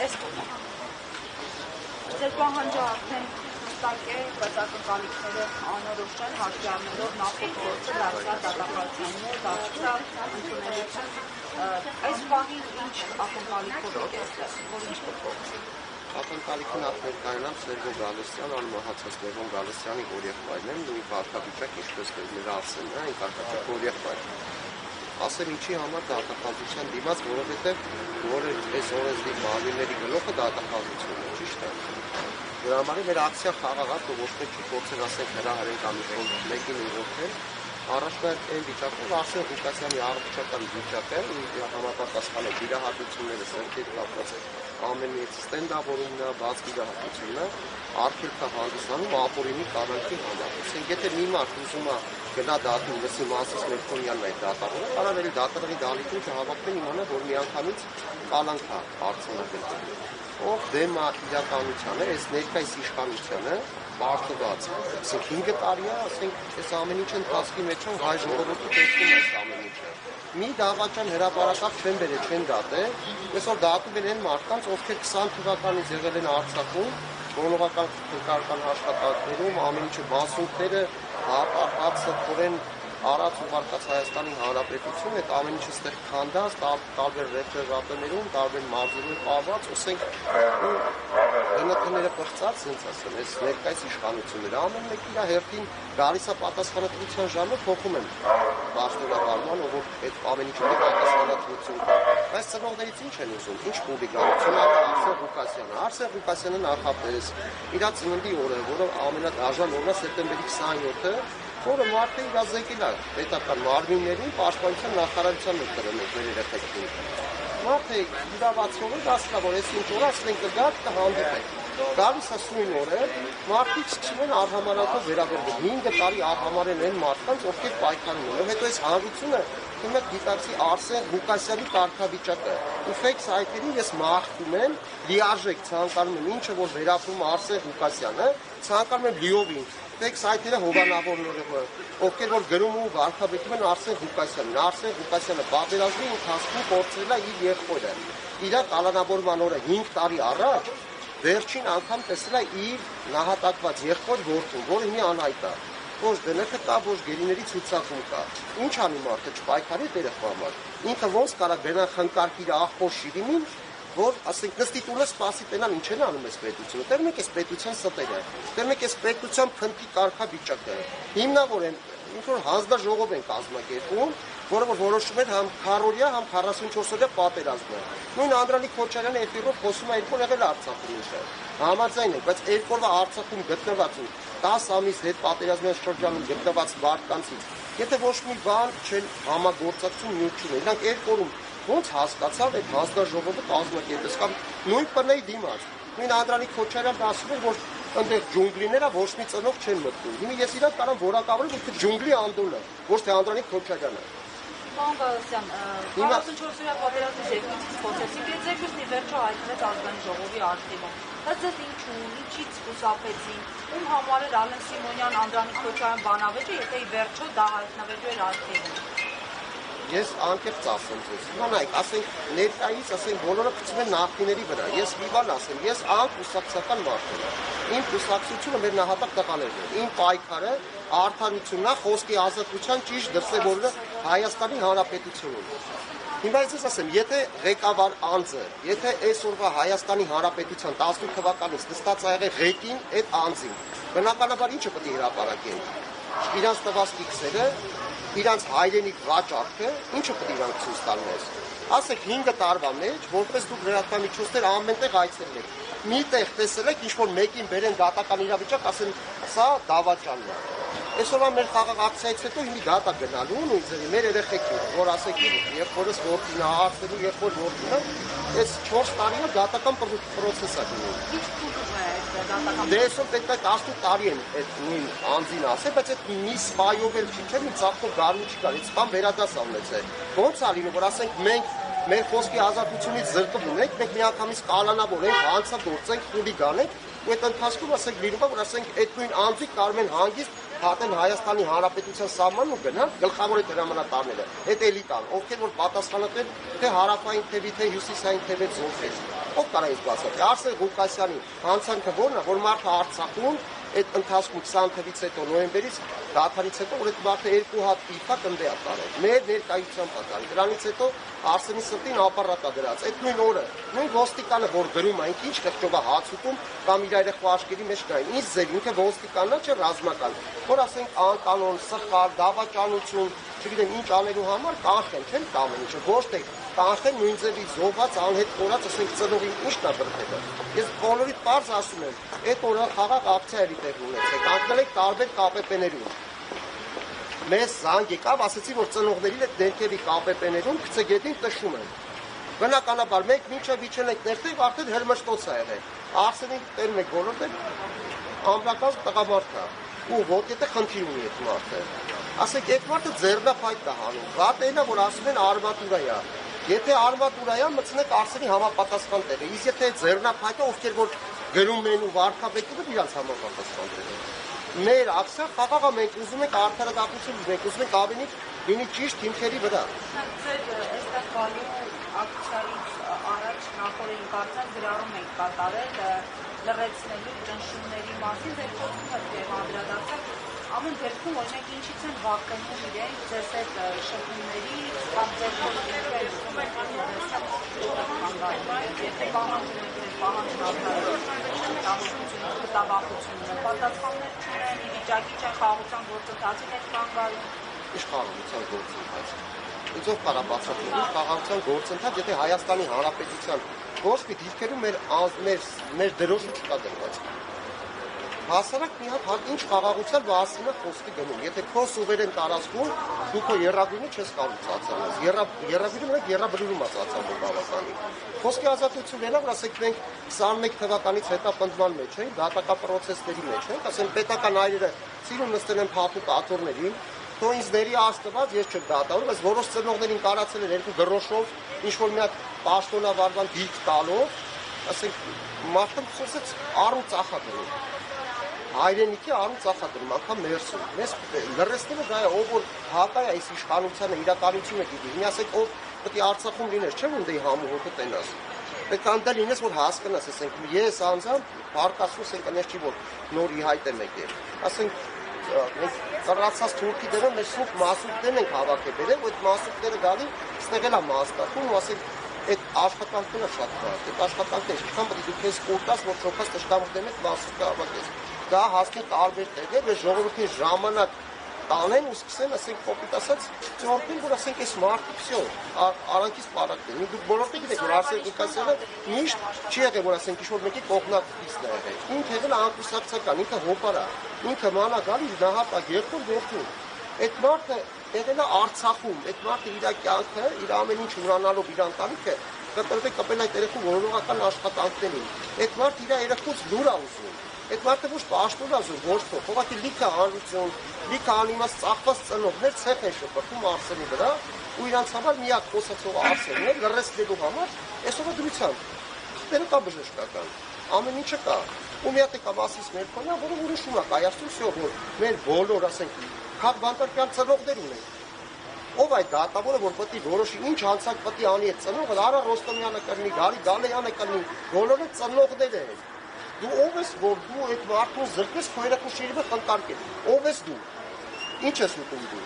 Այս կողմը։ Ձեր պահանջը արդեն հստակ է, բայց ակնկալիքները անորոշ են, հաշվի առնելով նախորդ գործը դարձյալ դատապարտություններ, դարձյալ ընդունելություն։ Այս պահին ինչ ակնկալիքով եք այստեղ, որ ինչ կփոխվի։ Ակնկալիքն ներկայանամ Սերգո Գալստյան, անմահացած Լևոն Գալստյանի օրեղբայրն եմ, նույն կարգավիճակ ինչպես նրա ասելն է, այն կարգավիճակ օրեղբայր։ Ասեմ ինչի համար դատախազության դիմաց, որովհետև որ այս օրենսդիր մարմինների գլուխը դատախազությունն է, ճիշտ է։ Դրա համար մեր ակցիա խաղաղած ու ոչ մեկ չի փորձել ասենք հրահարել կամ մեկին ուղղորդել, առաջնահերթ այն վիճակով Արսեն Ղուկասյանի առողջական վիճակը համապատասխան է վիրահատությունները սրտի կապված ամեն մի ստենդավորումն է, բաց վիրահատությունն է, արգելք է հանդիսանում ապօրինի կանանքի համար։ Ասենք եթե մի մարդ ուզում է գնա դատում լսի Մասիս Մելքոնյանն այդ դատարանը, կարող է դատարանի դալիքին չհավաքվեն իմանա, որ միանգամից կալանք է արձանագրվել։ Ով դեմ է իրականությանը, այս ներկայիս իշխանությանը պարտված, ասենք 5 տարի է, ասենք այս ամեն ինչ ընթացքի մեջ են հայ ժողովուրդը տեսնում այս ամեն ինչը։ Մի դավաճան հրապարակավ չեն բերել, չեն դատել, այսօր դատում են այն մարդկանց, ովքեր 20 թվականից եղել են Արցախում, կողմնողական քննարկական աշխատանքներում, ամեն ինչը մասունքները հապարակած թորեն Արաց ուղարկած Հայաստանի Հանրապետություն, այդ ամեն ինչը ստեղ քանդած, տարբեր ռեֆերատորներում, տարբեր մարզերում պահված, ասենք ՀՆԹ-ները պղծած, ասենց ասեմ, այս ներկայիս իշխանությունները ամեն մեկ իր հերթին գալիս է պատասխանատվության ժամը փոխում են պաշտոնավարման, որ այդ ամեն ինչը պատասխանատվություն կա։ Բայց ծնողներից ինչ են ուզում, ինչ պուբլիկացիոն է Արսեն Ղուկասյանը։ Արսեն Ղուկասյանը նախապես իր ծննդի օրը, որը ամենադաժան օրն է սեպտեմբերի 27-ը, որը մարդը իր զեկել է պետական մարմիններին պաշտպանության նախարարության մեջ դրել մեր երեխեքին։ Մարդը իրավացողը դասկա, որ այս ինչ օր ասենք կգա կհանդիպեք։ Գալիս է սույն օրը, մարդիկ սկսում արհամարհանքով վերաբերվել։ 5 տարի արհամարեն են մարդկանց, ովքեր պայքարում են։ Հետո այս հանրությունը հիմա դիտացի Արսեն Ղուկասյանի կարգավիճակը։ Ու ֆեյք սայթերին ես մաղթում եմ, լիարժեք ցանկանում եմ ինչը որ վերապրում Արսեն Ղուկասյանը, ցանկանում եմ լիովին ֆեյք սայթերը հովանավորները, ովքեր որ գրում ու վարքաբեկում են Արսեն Ղուկասյանին։ Արսեն Ղուկասյանը պատերազմի ընթացքում կորցրել է իր եղբորը։ Իր կալանավորման օրը 5 տարի առաջ վերջին անգամ տեսել է իր նահատակված եղբոր որդուն, որը մի անհայտ է։ Ոչ դնեքը կա, ոչ գերիների ցուցակում կա։ Ինչ անի մարդը չպայքարի երեխա համար։ Ինքը ոնց կարա գնա խնկարկի իր աղբոր Շիրիմին, որ ասենք նստի տունը սպասի տենան ինչ են անում այս պետությունը։ Դեռ մեկ էս պետության ստերը։ Դեռ մեկ էս պետության փնթի կարգավիճակը։ Հիմնավոր են ինչ որ հանձնաժողով են կազմակերպում, որը որ որոշում էր համ 40-օրյա, համ 44-օրյա պատերազմը։ Նույն Անդրանիկ Քոչարյանը երկրորդ խոսում է երկու եղել Արցախում ինչը։ Համաձայն է, բայց երկու օրվա Արցախում գտնված ու 10 ամիս հետ պատերազմյան շրջանում գտնված մարդկանցից, եթե ոչ մի բան չեն համագործակցում նյութ չունեն, իրանք երկու օրում ոնց հասկացավ այդ հանձնաժողովը կազմակերպել, կամ նույն ՊՆ-ի դիմաց։ Նույն Անդրանիկ Քոչարյանն ասում էր, որ այնտեղ ջունգլիները ոչ մի ծնող չեն մտնում։ Հիմա ես իրան կարամ որակավորել, որ ջունգլի Անդոնը, ոչ թե Անդրանիկ Քոչարյանը։ Պարոն Գալստյան, 44-օրյա պատերազմի զեկույցից խոսեցինք, այդ զեկույցն ի վերջո հայտնվեց Ազգային ժողովի արխիվում։ Բայց ձեզ ինչու, ինչից խուսափեցին, ում համար էր Ալեն Սիմոնյան, Անդրանիկ Քոչարյան բանավեճը, եթե ի վերջո դա հայտնվելու էր արխիվում։ Ես անկեղծ ասեմ ձեզ, նայեք, ասենք ներկայից, ասենք բոլորը գցում են նախնիների վրա, ես մի բան ասեմ, ես անկուսակցական մարդ եմ, իմ կուսակցությունը մեր նահատակ տղաներն են, իմ պայքարը արդարությունն է, խոսքի ազատության ճիշտ դրսևորումը Հայաստանի Հանրապետությունում։ Հիմա ես ասեմ, եթե ղեկավար անձը, եթե այսօրվա Հայաստանի Հանրապետության 18 թվականից նստած ա եղել ղեկին այդ անձին, բնականաբար ինչը պետք է հրապարակեն, իրանց տված իքսերը, իրանց հայրենիք վաճառքը, ինչը պետք է իրանք ցույց տան մեզ։ Ասեք 5 տարվա մեջ, որպես դուք լրատվամիջոցներ ամենտեղ այցելել եք, մի տեղ տեսել եք, ինչ որ մեկին բերեն դատական իրավիճակ, ասեն, սա դավաճանն է։ Այսօրվա մեր խաղաղ ակցիայից հետո հիմի դատա գնալու նույն ձևի մեր երեխեքին, որ ասեք եղբորս որդին է, հարցելու եղբոր որդին է, այս 4 տարի դատական պրոցես է գնում։ Ինչ փուլում է այդ դատական։ Դե այսօր պետք է 18 տարի են այդ նույն անձին ասել, բայց այդ մի սպայով էլ չի, մի ծախքով գարուն չի գալ, այդ սպան վերադաս ունեցել։ Ոնց է լինում, որ ասենք մենք մեր խոսքի ազատությունից զրկվում ենք, մենք միանգամից կալանավորենք, հանցագործենք, խուլիգանենք, ու այդ ընթացքում ասենք լինում է, որ ասենք այդ նույն անձիկ կարող են հանգիստ հատեն Հայաստանի Հանրապետության սահմանն ու գնան գլխավոր հրամանատարները, այդ էլիտան, ովքեր որ պատասխանատու են թե հարավային թևի, թե հյուսիսային թևի զորքեր։ Ով կարա ինձ բացատրի։ Արսեն Ղուկասյանի հանցանքը ո՞րն է, որ մարդը Արցախում այդ ընթացքում 20 թվականից հետո նոյեմբերից դադարից հետո որ այդ մարդը 2 հատ իփա կնդե է տարել։ Մեր ներկայությամբ է տարել։ Դրանից հետո Արսենի սրտին ապարատա դրած։ Այդ նույն օրը նույն ոստիկանը որ գրում այն ինչ խղճովա հաց ուտում կամ իր երեխա աշկերի մեջ կային։ Ինչ ձեր ինքը ոստիկանն է, չէ ռազմական։ Որ ասենք անկանոն, սխալ, դավաճանություն, չգիտեմ ինչ անելու համար կանխեն, չեն տամեն ինչը, ոչ թե կանխեն նույն ձևի զոհված անհետ կորած, ասենք ծնողին ինչն է բրդելը։ Ես բոլորիդ պարզ ասում եմ, այդ օրը խաղաղ ակցիա էլի տեղ ունեցեք, անկնել եք տարբեր ԿՊՊ-ներում։ Մեզ զանգ եկավ, ասեցի, որ ծնողներին այդ ներքևի ԿՊՊ-ներում գցեգետին տշում են։ Բնականաբար մենք մինչև իջել ենք ներքև, արդեն հրմշտոց է եղել։ Արսենին տերում եք բոլոր դեր ամբրակած տղամարդ է։ Ու ոտետը խնդիր ունի այդ մարդը։ Ասեք, այդ մարդը ձեռնափայտ է հանում։ Վատելը, որ ասում են արմատուրա է։ Եթե արմատուրա է, մտցնեք Արսենի համապատասխան տեղը։ Իսկ եթե ձեռնափայտը, ովքեր որ գրում են ու վարքաբեկում իրանց համապատասխան տեղը։ Մեր ակցիա խաղաղ է, մենք ուզում ենք արդարադատություն, մենք ուզում ենք ավելի լինի ճիշտ հիմքերի վրա։ Ձեր այստեղ գալու ակցիայից առաջ նախորդին կարծեմ գրառում ենք կատարել լրացնելու ճնշումների մասին, ձեր խոսքը դեպի անդրադարձել ամեն դեպքում օրինակ ինչից են վախենում իրենք ձեզ այդ շփումների կամ ձեր խոսքերի եթե պահանջում եք պահանջն արդարացություն, կտավախությունը, պատասխաններ չունեն, ի վիճակի չեն խաղաղության գործընթացին հետ կան գալու։ Ինչ խաղաղության գործընթաց։ Ինչով կարա բացատրել ինչ խաղաղության գործընթաց, եթե Հայաստանի Հանրապետության ոչ մի դիրքերում մեր դրոշը չկա դրված։ Հասարակ մի հատ ինչ խաղաղության մասին է խոսքի գնում։ Եթե քո սուվերեն տարածքում դու քո երրագույնը չես կարող ծածանես։ Երրագույնը մենք երրաբրուրում է ծածանում բավականին։ Խոսքի ազատությունն է, որ ասենք մենք 21 թվականից հետապնդման մեջ ենք, դատական պրոցեսների մեջ ենք, ասենք պետական այրերը ցիրում նստել են փափուկ աթոռներին, թող ինձ ների աստված, ես չեմ դատավորում, բայց որոշ ծնողներին կարացել են երկու գրոշով, ինչ որ մի հատ պաշտոնավարման դիրք տալով, ասենք մարդը խոսեց առու ծախադրում։ Հայրենիքի առու ծախադրում, անգամ ներսում։ Մեզ լրացնելը դա է, ով որ հակա է այս իշխանությանը, իրականությունը գիտի։ Ինձ ասեք, ով պետք է Արցախում լինես, չէ՞ որ դե համոհոտը տենաս։ Պետք է անդա լինես, որ հասկանաս, ասենք ես անձամբ բարկասուս ենք անես չի որ նոր ի հայտ եմ եկել։ Ասենք մենք ծառացած թուրքի դերը մեր սուկ մասուկներն ենք հավաքել բերել, ու այդ մասուկները գալի ստեղել է մաստախում ու ասենք այդ աշխատանքները շատ բարդ, այդ աշխատանքները ինչքան պետք է դու քեզ կորտաս, որ շոքած տշտամուտներն հետ մասուկը հավաքես։ Դա հասնի տարբեր տեղեր, որ ժողովրդի ժամանակ տանեն ու սկսեն, ասենք կոպիտ ասած, ծորտին, որ ասենք այս մարդը վсё, արանքից պարակն է։ Դուք բոլորը գիտեք, որ Արսեն Ղուկասյանը միշտ չի եղել, որ ասենք ինչ-որ մեկի կողմնակիցն է եղել։ Ինքը եղել է անկուսակցական, ինքը հոպար է, ինքը մանագալի նահատակ երկու որդու։ Այդ մարդը եղել է Արցախում, այդ մարդը իր կյանքը, իր ամեն ինչ ունենալով իր ընտանիքը կպել այդ երեխու որոնողական աշխատանքներին։ Այդ մարդը իր երեխուց լուր է ուզում։ Այդ մարդը ոչ պաշտոն ազում, ոչ փոխ, ուղղակի լիքը հանրություն, լիքը անիմաց ծախված ծնողներ ցեխ են շփոթում Արսենի վրա, ու իրանց համար միակ խոսացողը Արսենն է, լրացնելու համար այսօր դրությամբ։ Դերը կա բժշկական, ամեն ինչը կա։ Ու մի հատ է կա մասից մեր քոնա, որը ուրիշում է կայացնում, վсё, որ մեր բոլոր, ասենք, քաղբանտարկյան ծնողներ ունեն։ Ով այդ դատավորը, որ պետք է որոշի ինչ հանցանք պետք է անի այդ ծնողը, Արա Ռոստոմյանը կլինի, Գարի Գալեյանը կլինի, բոլորը ծնողներ են։ Դու ով ես, որ դու այդ մարդուն զրկես քո երեխու շիրիմը խնկարկել։ Ով ես դու։ Ինչ ես ուտում դու։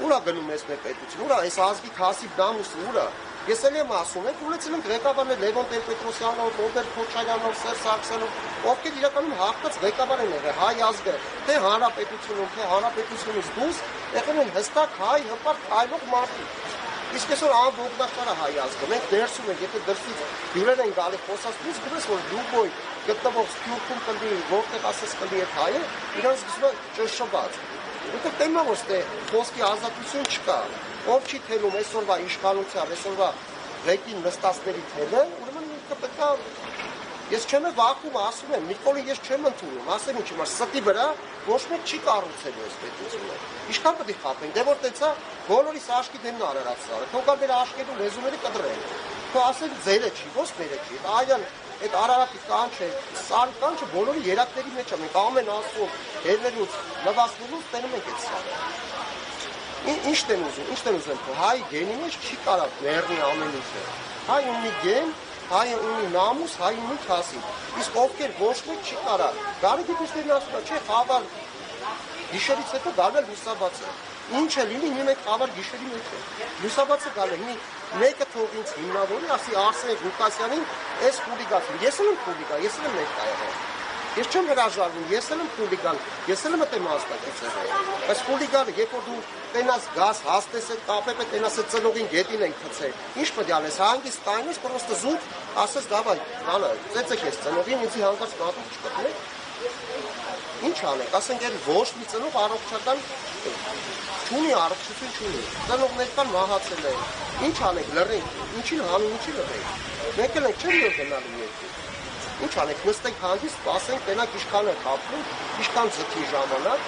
Ուրա գնում ես մեր պետություն, ուրա այս ազգի քասի դամուսը, ուրա։ Ես էլ եմ ասում, եք ունեցել ենք ղեկավարներ Լևոն Տեր-Պետրոսյանով, Ռոբերտ Քոչարյանով, Սերժ Սարգսյանով, ովքեր իրականում հաղթած ղեկավար են եղել հայ ազգը, թե հանրապետությունում, թե հանրապետությունից դուրս եղել են հստակ հայ հպարտ այլող մարդիկ։ Իսկ այսօր անողնակար է հայ ազգը, մենք ներսում ենք, եթե դրսից հյուրեր են գալի խոսածնից, գնես որ Լուբոյ գտնվող Սփյուռքում կլինի, որտեղ ասես կլինի այդ հայը, իրանց զգում է ճշշված։ Որտեղ տենա որ ստե խոսքի ազատություն չկա, ով չի թելում այսօրվա իշխանության, այսօրվա ղեկին նստածների թելը, ուրեմն ինքը պետք է ես չեմ վախում, ասում եմ, Նիկոլին ես չեմ ընդունում, ասեմ ինչ իմ ստի վրա ոչ մեկ չի կառուցելու այս պետությունը։ Ինչքան պետք է խափենք, դե որ տեցա բոլորիս աշկի դեմն արարածը, թող կա մեր աշկերու լեզուները կդրեն։ Թող ասեն ձերը չի, ոչ մերը չի։ Այդան այդ Արարատի կանչը, սարի կանչը բոլորի երակների մեջ է, մենք ամեն ասում, հերներուց, նվաստնելուց տենում ենք այդ սարը։ Ինչ տեն ուզում, հայ գենի մեջ չի կարող ներնի ամեն ինչը։ Հայ ունի գեն, հայ ունի նամուս, հայ ունի քասի։ Իսկ ովքեր ոչ մեկ չի կարա։ Գարեգի դիստերն ասում է, չէ, խավար գիշերից հետո գալու է լուսաբացը։ Ինչ է լինի, մի մեկ խավար գիշերի մեջ է։ Լուսաբացը գալու է, մեկը թող ինձ հիմնավորի, ասի Արսեն Ղուկասյանին, այս խուլիգան, ես եմ խուլիգան, ես եմ ներկա եղել։ Ես չեմ հրաժարվում, ես եմ խուլիգան, ես եմ մտեմ հաստատից եղել։ Բայց խուլիգանը, երբ որ դու տենաս գազ, հաստես է, կապեպ է, տենաս է ծնողին գետին են խցել։ Ինչ պետք է անես, հանգիստ տայնես, պրոստը զուտ, ասես դավայ, հալը, ծեցեք ես ծնողին, ինձի հանգարց կատուկ չկտնեք։ Ինչ անեք, ասենք էլ ոչ մի ծնող առողջական չունի, առողջություն չունի։ Ծնողներ կան մահացել են։ Ինչ անեք, լռենք, ինչին հանուն, ինչի լռենք։ Մենք էլ ենք չեմ որ գնալու երկու։ Ինչ անեք, նստենք հանգիստ, սպասենք, տենակ ինչքան է խափվում, ինչքան ձգի ժամանակ,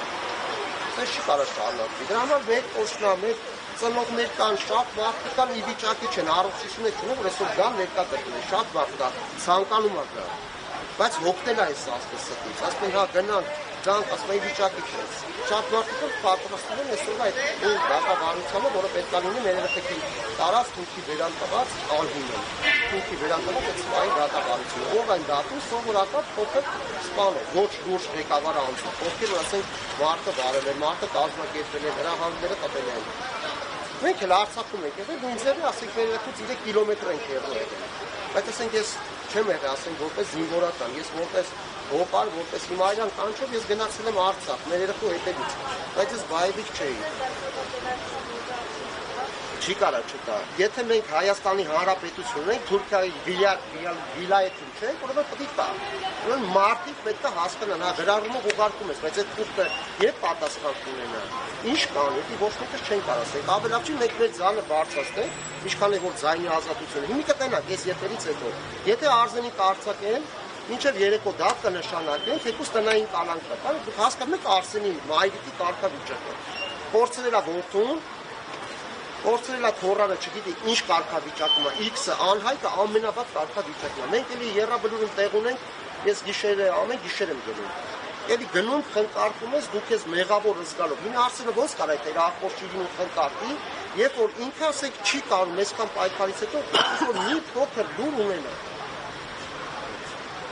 սա չի կարող շարունակվի։ Դրա համար մեր օշնա, մեր ծնողներ կան, շատ մարդիկ կան, ի վիճակի չեն, առողջությունը չունեն, որ այսօր գան ներկա կրկնեն, շատ մարդ կա, ցանկանում է գա։ Բայց հոգնել է այս աստծո ստից, ասում են հա գնանք, գանք, ասում են վիճակի չես։ Շատ մարդիկ պատրաստվում են այսօր այդ դատավարությանը, որը պետք է լինի մեր երեխեքին տարած թուրքի վերանտված ալբոմը։ Թուրքի վերանտված այդ սպայի դատավարությունը։ Ով այն դատում սովորական փոքր սպան է, ոչ լուրջ ղեկավար անձը, ովքեր որ ասենք մարդը բարել է, մարդը կազմակերպել է, նրա հանձները տպել են։ Մենք էլ Արցախում ենք եղել, ինձ էլ ասենք մեր երեխուց 3 կիլոմետր ենք եղել։ Բայց ասենք ես չեմ եղել, ասենք որպես զինվորական, ես որպես հոպար, որպես հիմարյան կանչով ես գնացել եմ Արցախ, մեր երեխու հետևից, բայց ես բայվիկ չէի։ Չի կարա չկա։ Եթե մենք Հայաստանի Հանրապետություն ենք, Թուրքիայի վիլայեթում չենք, ուրեմն պետք է կա։ Ուրեմն մարդիկ պետք է հասկանան, հա գրառումը ուղարկում ես, բայց այդ թուրքը երբ պատասխան կունենա։ Ինչ կան, եթե ոչ մեկը չեն կարող ասել, ավելավ չի մենք մեր ձայնը բարձրացնենք, ինչքան է որ ձայնի ազատությունը։ Հիմա կտենակ, այս եթերից հետո, եթե Արզենի կարծակեն, մինչև երեկո դատ կնշանակեն, թեկուզ տնային կալանք կա, դուք հասկանում եք Արսենի մայրիկի կարգավիճակը։ Փորձել է որդուն, փորձել է թորանը, չգիտի ինչ կարգավիճակում է, X-ը անհայտը ամենավատ կարգավիճակն է։ Մենք էլի երրաբլուրում տեղ ունենք, ես գիշերը ամեն գիշեր եմ գնում։ Էլի գնում խնկարկում ես, դուք ես մեղավոր զգալով։ Հիմա Արսենը ոնց կարա թե ախորժի լինում խնկարկի, երբ որ ինքը ասեք չի կարող այսքան պայքարից հետո որ մի փոքր դուր ունենա։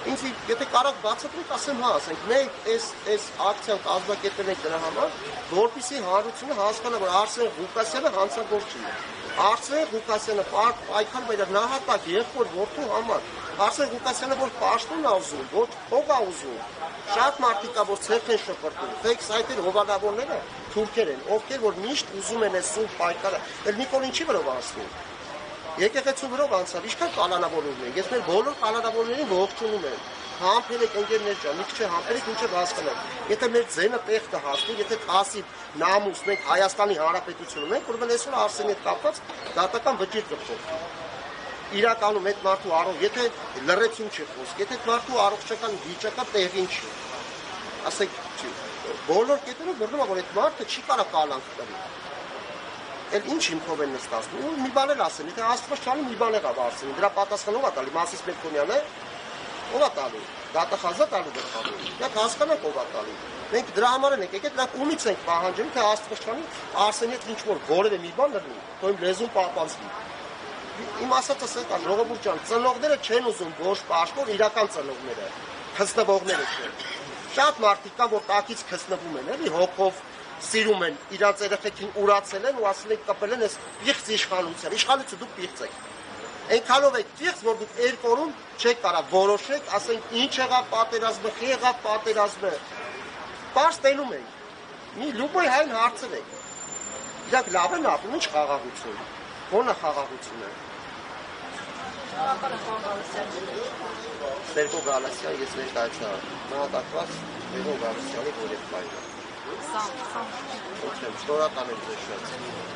Ինձ եթե կարող բացատրեք, ասեմ հա, ասենք մենք այս ակցիան կազմակերպել ենք դրա համար, որպեսզի հանրությունը հասկանա, որ Արսեն Ղուկասյանը հանցագործ չի։ Արսեն Ղուկասյանը պայքարում է նահատակ եղբոր որդու համար։ Արսեն Ղուկասյանը որ պաշտոն է ուզում, ոչ փող է ուզում։ Շատ մարդիկ կա, որ ցերկ են շփոթում, ֆեյք սայթեր հովանավորները թուրքեր են, ովքեր որ միշտ ուզում են այս սուրբ պայքարը։ Էլ Նիկոլին չի վրով անցնում։ Եկեղեցու վրով անցավ, ինչքան կանանավորներ են, ես մեր բոլոր կանանավորներին ողջունում եմ, համբեր եք ընկերներ ջան, մի քիչ համբերեք ինչև հասկանանք, եթե մեր ձենը տեղ կհասնի, եթե կասի նամուս մենք Հայաստանի Հանրապետությունում ենք, ուրեմն այսօր Արսենի հետ կապված դատական վճիռ կփոխվի։ Իրականում այդ մարդու առողջ, եթե լռեցում չի խոսք, եթե մարդու առողջական վիճակը տեղին չի, ասեք բոլոր կետերով բռնում է, որ այդ մարդը չի կարող կալանք տվել։ Էլ ինչ հիմքով են նստածում, մի բան էլ ասեն, եթե Աստված չանի մի բան եղավ Արսենին, դրա պատասխանը ով է տալի, Մասիս Մերկոնյանը, ով է տալի, դատախազա տալու դրխավոր, դրանք հասկանանք ով է տալի, մենք դրա համար ենք եկել, դրանք ումից ենք պահանջում, թե Աստված չանի Արսենի հետ ինչ-որ որևէ մի բան լինի, թող իմ լեզուն պահպանվի։ Իմ ասածս է կա, ժողովուրդ ջան, ծնողները չեն ուզում ոչ պաշտոն, իրական ծնողները, քստվողները չեն։ Շատ մարդիկ կան, որ տակից քստվում են, էլի հոգով սիրում են, իրաց երեխեքին ուրացել են ու ասել են կպել են այս պիղծ իշխանության, իշխանությունը դուք պիղծ եք։ Այնքանով եք պիղծ, որ դուք երկու օրում չեք կարող որոշեք, ասենք ինչ եղավ պատերազմը, խի եղավ պատերազմը։ Պարզ տենում ենք։ Մի լուբոյ հայն հարցրեք։ Իրանք լավ են ապրում, ինչ խաղաղություն։ Ո՞ն է խաղաղությունը։ Սերգո Գալասյան, ես ներկայացա նահատակված Սերգո Գալասյանի որևէ։ Շնորհակալ եմ ձեզ շատ։